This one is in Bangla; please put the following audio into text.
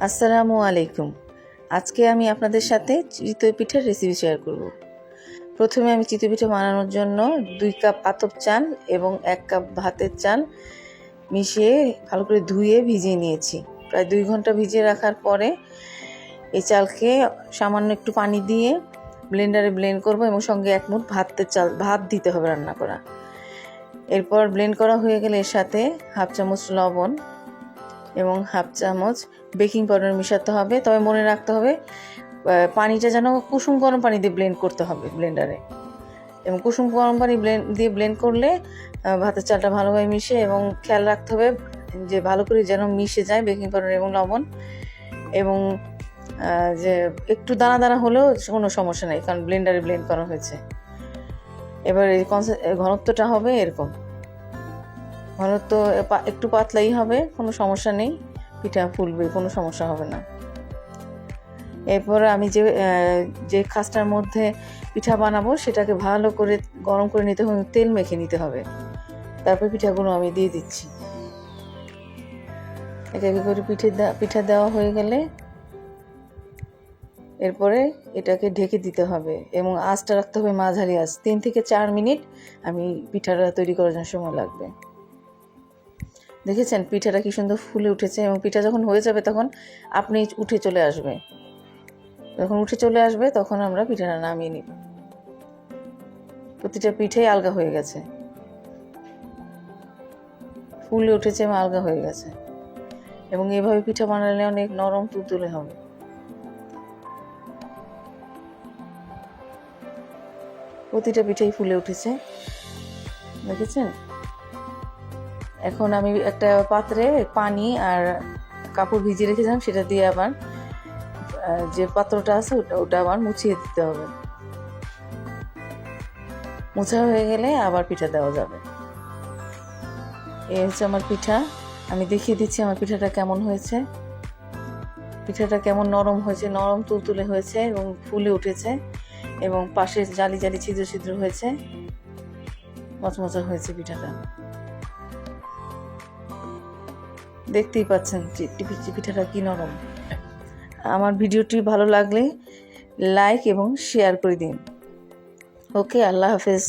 আসসালামু আলাইকুম। আজকে আমি আপনাদের সাথে চিতই পিঠার রেসিপি শেয়ার করব। প্রথমে আমি চিতই পিঠা বানানোর জন্য 2 কাপ আতপ চাল এবং 1 কাপ ভাতের চাল মিশিয়ে ভালো করে ধুয়ে ভিজিয়ে নিয়েছি। প্রায় 2 ঘন্টা ভিজিয়ে রাখার পরে এই চালকে সামান্য একটু পানি দিয়ে ব্লেন্ডারে ব্লেন্ড করব এবং সঙ্গে 1 মুঠ ভাত দিতে হবে রান্না করা। এরপর ব্লেন্ড করা হয়ে গেলে এর সাথে হাফ চামচ লবণ এবং হাফ চামচ বেকিং পাউডার মিশাতে হবে। তবে মনে রাখতে হবে পানিটা যেন কুসুম গরম পানি দিয়ে ব্লেন্ড করতে হবে ব্লেন্ডারে, এবং কুসুম গরম পানি দিয়ে ব্লেন্ড করলে ভাতের চালটা ভালোভাবে মিশে, এবং খেয়াল রাখতে হবে যে ভালো করে যেন মিশে যায় বেকিং পাউডার এবং লবণ, এবং যে একটু দানা দানা হলেও কোনো সমস্যা নেই, কারণ ব্লেন্ডারে ব্লেন্ড করা হয়েছে। এবার এই ঘনত্বটা হবে এরকম, ঘনত্ব একটু পাতলাই হবে, কোনো সমস্যা নেই, পিঠা ফুলবে, কোনো সমস্যা হবে না। এরপর আমি যে খাস্তার মধ্যে পিঠা বানাবো সেটাকে ভালো করে গরম করে নিতে হবে, তেল মেখে নিতে হবে। তারপর পিঠাগুলো আমি দিয়ে দিচ্ছি। এক এক করে পিঠা দেওয়া হয়ে গেলে এরপরে এটাকে ঢেকে দিতে হবে এবং আঁচটা রাখতে হবে মাঝারি আঁচ। 3 থেকে 4 মিনিট আমি পিঠাটা তৈরি করার জন্য সময় লাগবে। দেখেছেন পিঠাটা কি সুন্দর ফুলে উঠেছে, এবং পিঠা যখন হয়ে যাবে তখন আপনি উঠে চলে আসবে। যখন উঠে চলে আসবে তখন আমরা পিঠাটা নামিয়ে নিব। প্রতিটা পিঠাই আলগা হয়ে গেছে, ফুলে উঠেছে এবং আলগা হয়ে গেছে, এবং এভাবে পিঠা বানালে অনেক নরম তুলতুলে হবে। প্রতিটা পিঠাই ফুলে উঠেছে, দেখেছেন। এখন আমি একটা পাত্রে পানি আর কাপড় ভিজিয়ে রেখেছিলাম, সেটা দিয়ে আবার যে পাত্রটা আছে ওটা আবার মুছিয়ে দিতে হবে। মোছা হয়ে গেলে আবার পিঠা দেওয়া যাবে। এই হচ্ছে আমার পিঠা। আমি দেখিয়ে দিচ্ছি আমার পিঠাটা কেমন হয়েছে। পিঠাটা কেমন নরম হয়েছে, নরম তুলতুলে হয়েছে এবং ফুলে উঠেছে, এবং পাশে জালি জালি ছিদ্র ছিদ্র হয়েছে, মচমচা হয়েছে পিঠাটা। দেখতেই পাচ্ছেন পিঠাটা কি নরম। আমার ভিডিওটি ভালো লাগলে লাইক এবং শেয়ার করে দিন। ওকে, আল্লাহ হাফেজ।